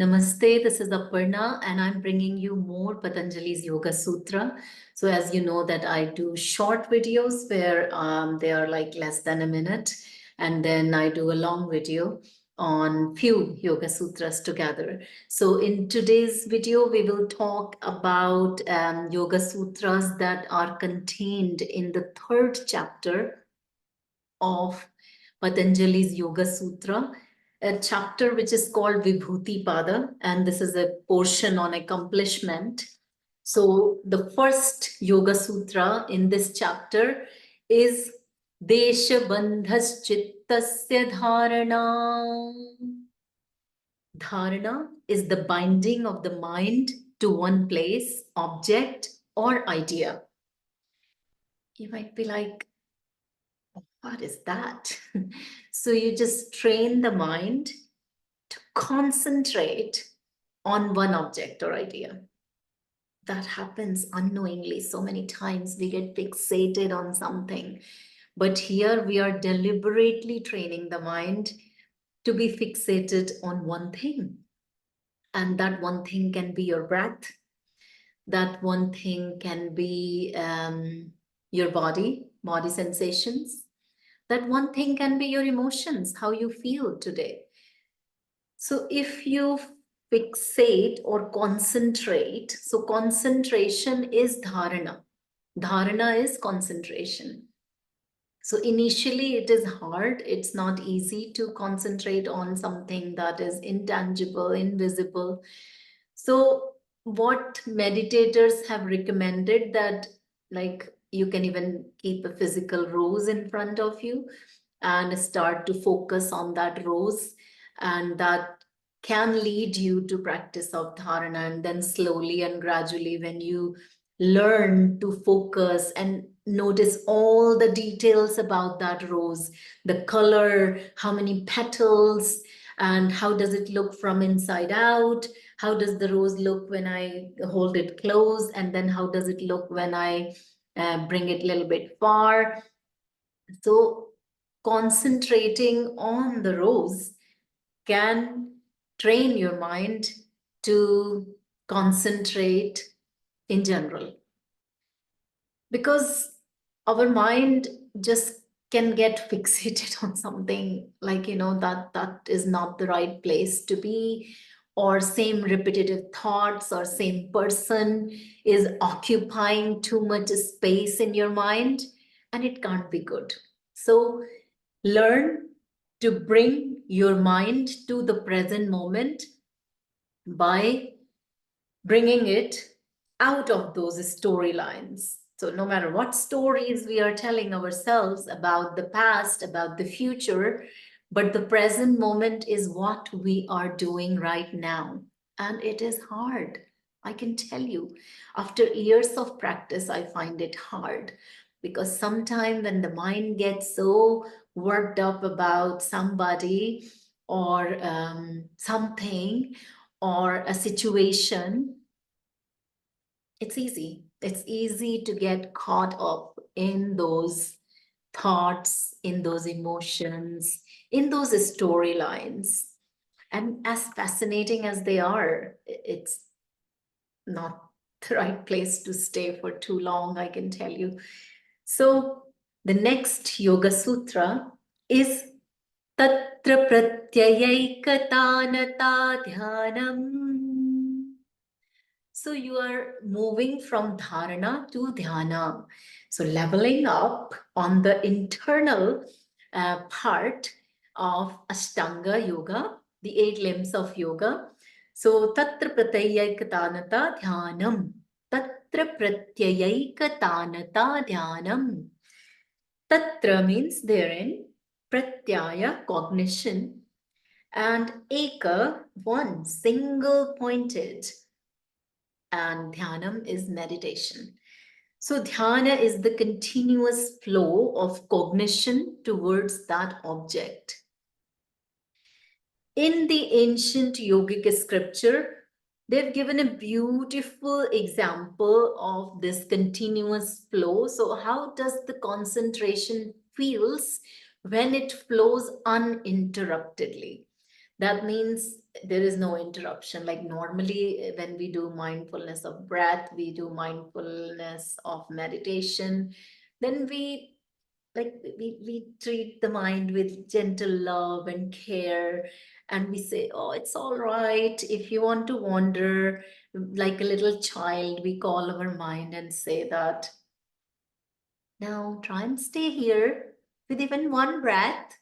Namaste, this is Aparna and I'm bringing you more Patanjali's Yoga Sutra. So as you know that I do short videos where they are like less than a minute, and then I do a long video on few Yoga Sutras together. So in today's video, we will talk about Yoga Sutras that are contained in the third chapter of Patanjali's Yoga Sutra, a chapter which is called Vibhuti Pada, and this is a portion on accomplishment. So the first Yoga Sutra in this chapter is Desha Bandhas Chittasya Dharana. Dharana is the binding of the mind to one place, object, or idea. You might be like, what is that? So you just train the mind to concentrate on one object or idea. That happens unknowingly. So many times we get fixated on something. But here we are deliberately training the mind to be fixated on one thing. And that one thing can be your breath. That one thing can be your body sensations. That one thing can be your emotions, how you feel today. So if you fixate or concentrate, so concentration is dharana. Dharana is concentration. So initially it is hard. It's not easy to concentrate on something that is intangible, invisible. So what meditators have recommended that like you can even keep a physical rose in front of you and start to focus on that rose, and that can lead you to practice of dharana. And then slowly and gradually when you learn to focus and notice all the details about that rose, the color, how many petals, and how does it look from inside out, how does the rose look when I hold it close, and then how does it look when I bring it a little bit far. So concentrating on the rose can train your mind to concentrate in general, because our mind just can get fixated on something like that is not the right place to be, or same repetitive thoughts or same person is occupying too much space in your mind, and it can't be good. So learn to bring your mind to the present moment by bringing it out of those storylines. So no matter what stories we are telling ourselves about the past, about the future, but the present moment is what we are doing right now. And it is hard. I can tell you, after years of practice, I find it hard, because sometimes when the mind gets so worked up about somebody or something or a situation, it's easy. It's easy to get caught up in those thoughts, in those emotions, in those storylines. And as fascinating as they are, it's not the right place to stay for too long, I can tell you. So the next Yoga Sutra is Tatra Pratyayaikatanata Dhyanam. So you are moving from dharana to dhyana. So leveling up on the internal part of Ashtanga Yoga, the 8 limbs of yoga. So tatra pratyayikatanata dhyanam. Tatra pratyayikatanata dhyanam. Tatra means therein, pratyaya, cognition, and eka, one, single pointed, and dhyanam is meditation. So dhyana is the continuous flow of cognition towards that object. In the ancient yogic scripture, they've given a beautiful example of this continuous flow. So how does the concentration feels when it flows uninterruptedly? That means there is no interruption. Like normally, when we do mindfulness of breath, we do mindfulness of meditation, then we treat the mind with gentle love and care, and we say, oh, it's all right if you want to wander. Like a little child, we call our mind and say that, now try and stay here with even one breath,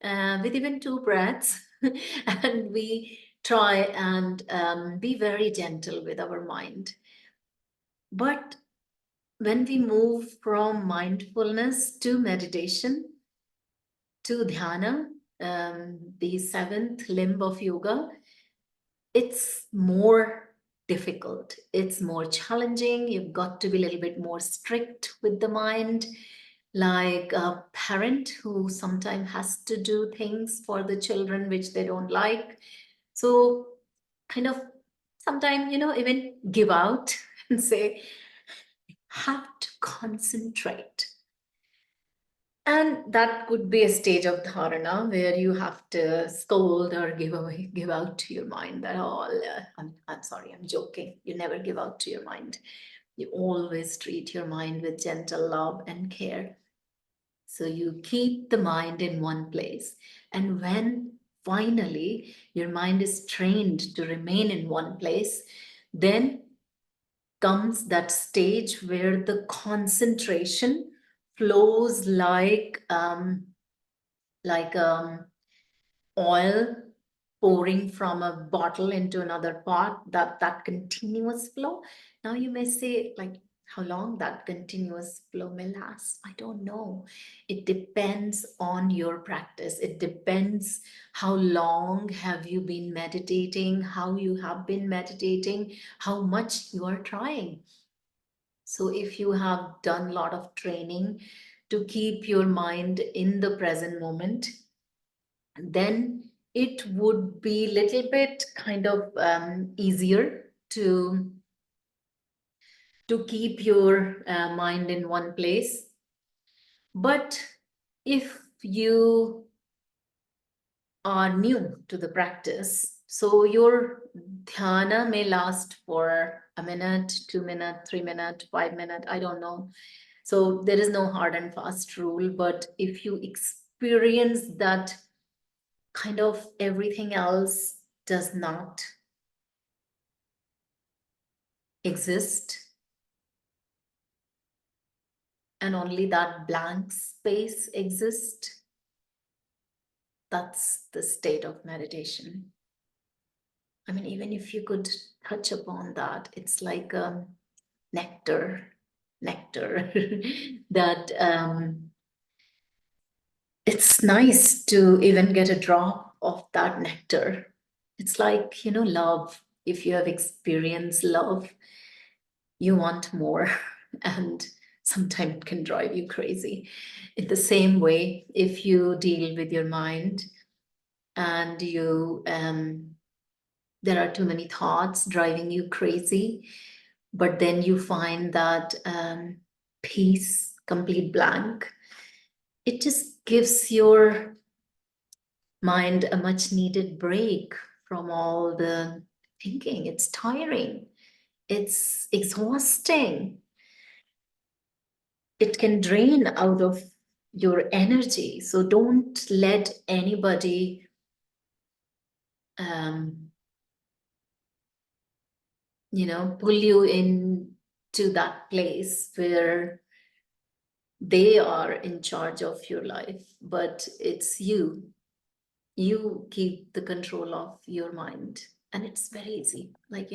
with even two breaths. And we try and be very gentle with our mind. But when we move from mindfulness to meditation, to dhyana, the seventh limb of yoga, it's more difficult. It's more challenging. You've got to be a little bit more strict with the mind, like a parent who sometimes has to do things for the children which they don't like. So, kind of sometimes, even give out and say, have to concentrate. And that could be a stage of dharana where you have to scold or give out to your mind that, oh, I'm sorry, I'm joking. You never give out to your mind. You always treat your mind with gentle love and care. So you keep the mind in one place. And when finally your mind is trained to remain in one place, then comes that stage where the concentration flows like oil pouring from a bottle into another pot, that continuous flow. Now you may say, like, how long that continuous flow may last, I don't know. It depends on your practice. It depends how long have you been meditating, how you have been meditating, how much you are trying. So if you have done a lot of training to keep your mind in the present moment, then it would be little bit kind of easier to keep your mind in one place. But if you are new to the practice, so your dhyana may last for a minute, 2 minutes, 3 minutes, 5 minutes, I don't know. So there is no hard and fast rule, but if you experience that kind of everything else does not exist and only that blank space exists, that's the state of meditation. I mean, even if you could touch upon that, it's like nectar, nectar that it's nice to even get a drop of that nectar. It's like, love. If you have experienced love, you want more, and sometimes it can drive you crazy. In the same way, if you deal with your mind and there are too many thoughts driving you crazy, but then you find that peace, complete blank, it just gives your mind a much needed break from all the thinking. It's tiring, it's exhausting, it can drain out of your energy. So don't let anybody um, pull you into that place where they are in charge of your life, but it's you. You keep the control of your mind, and it's very easy. Like,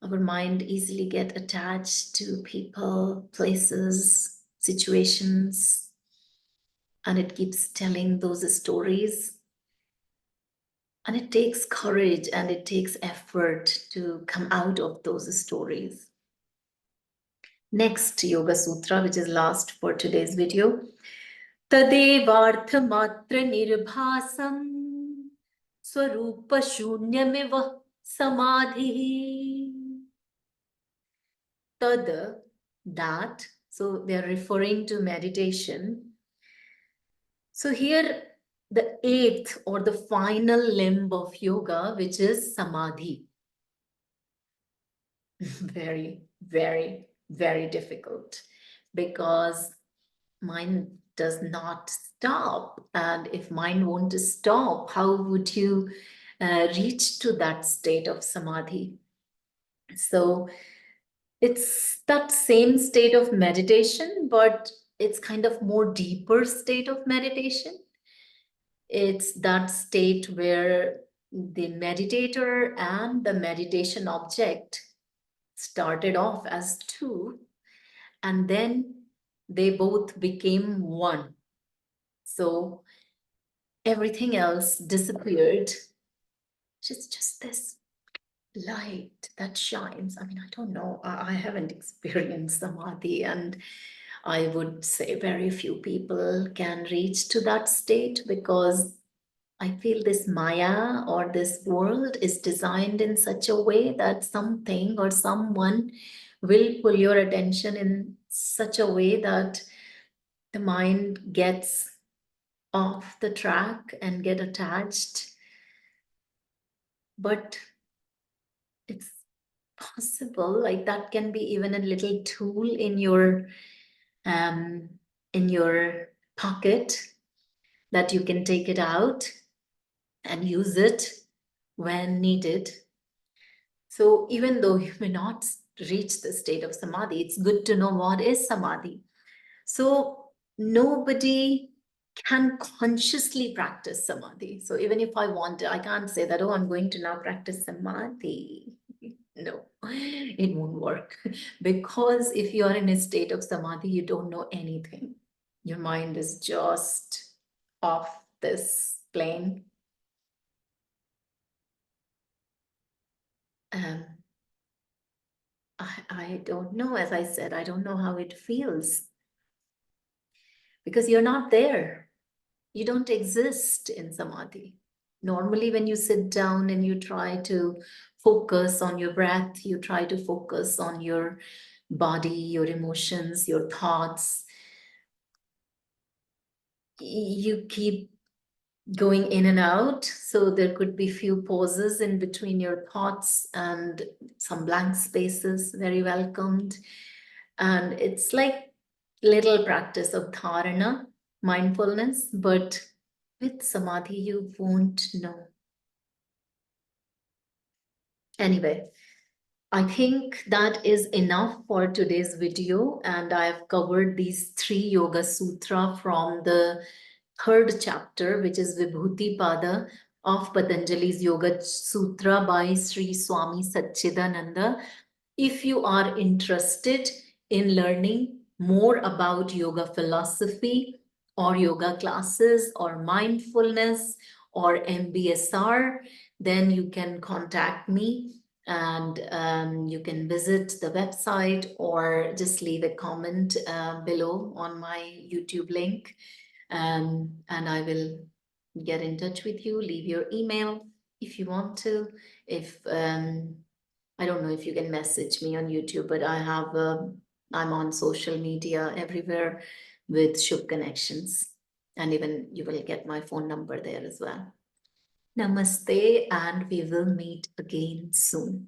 our mind easily get attached to people, places, situations, and it keeps telling those stories. And it takes courage and it takes effort to come out of those stories. Next Yoga Sutra, which is last for today's video. Tadevartha matra nirbhasam swarupa shunyamiva samadhi. Tad, that. So they are referring to meditation. So here the eighth or the final limb of yoga, which is Samadhi. Very, very, very difficult, because mind does not stop. And if mind won't stop, how would you reach to that state of Samadhi? So it's that same state of meditation, but it's kind of more deeper state of meditation. It's that state where the meditator and the meditation object started off as two, and then they both became one. So everything else disappeared. It's just this light that shines. I mean, I don't know. I haven't experienced Samadhi, and I would say very few people can reach to that state, because I feel this Maya or this world is designed in such a way that something or someone will pull your attention in such a way that the mind gets off the track and get attached. But it's possible, like that can be even a little tool um in your pocket, that you can take it out and use it when needed. So even though you may not reach the state of Samadhi, it's good to know what is Samadhi. So nobody can consciously practice Samadhi. So even if I want to, I can't say that, oh, I'm going to now practice Samadhi. No, it won't work. Because if you are in a state of Samadhi, you don't know anything. Your mind is just off this plane. Um, I don't know. As I said, I don't know how it feels, because you're not there. You don't exist in Samadhi. Normally, when you sit down and you try to focus on your breath, you try to focus on your body, your emotions, your thoughts, you keep going in and out. So there could be few pauses in between your thoughts, and some blank spaces, very welcomed. And it's like little practice of dharna, mindfulness, but with Samadhi, you won't know. Anyway, I think that is enough for today's video, and I've covered these 3 Yoga Sutra from the 3rd chapter, which is Vibhuti Pada of Patanjali's Yoga Sutra by Sri Swami Satchidananda. If you are interested in learning more about yoga philosophy, or yoga classes, or mindfulness, or MBSR, then you can contact me, and you can visit the website, or just leave a comment below on my YouTube link, and I will get in touch with you. Leave your email if you want to. If I don't know if you can message me on YouTube, but I'm on social media everywhere with Shubh Connections. And even you will get my phone number there as well. Namaste, and we will meet again soon.